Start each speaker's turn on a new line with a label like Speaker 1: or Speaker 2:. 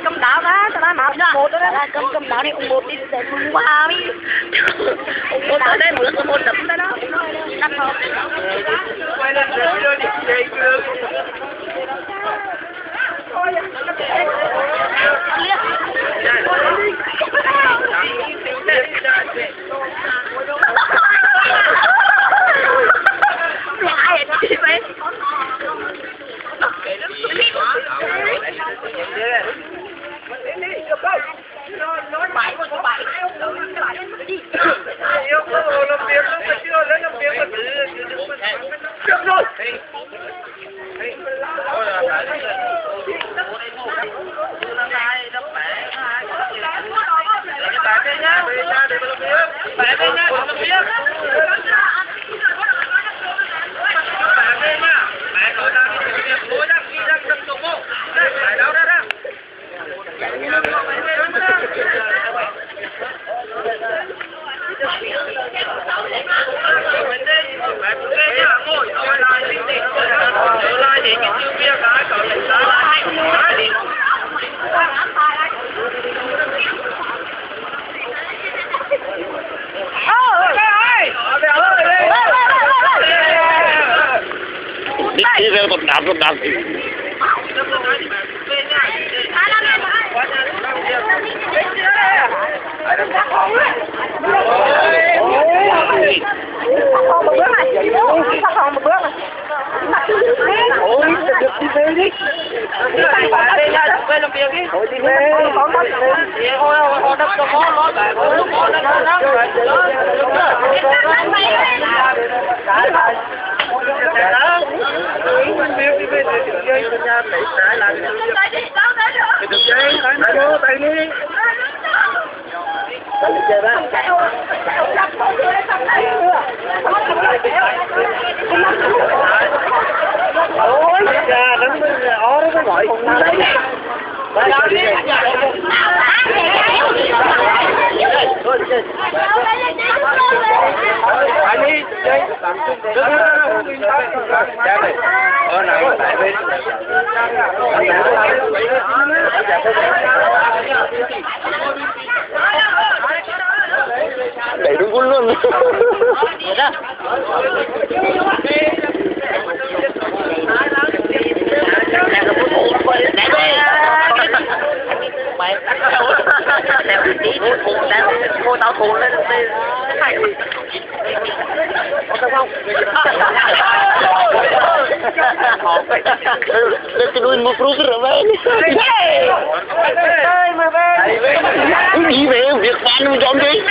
Speaker 1: Cầm đảo đó, tao nói mà một đó, cầm đảo đi ông một đi để mừng qua đi, ông một tới đây mượn ông một đấm đó đó, cắt thôi. Quay lên để đưa đi chơi chưa? Nói bài của bài cái lại đi. Yêu cô làm việc không phải chưa lấy làm việc mà được rồi.
Speaker 2: Đi ra một đạp thì đẩy đúng cuốn luôn.
Speaker 1: Cô tao thù lên lên
Speaker 2: Cái đuôi một rút rồi vậy. Gì vậy? Việc phán không chọn đi.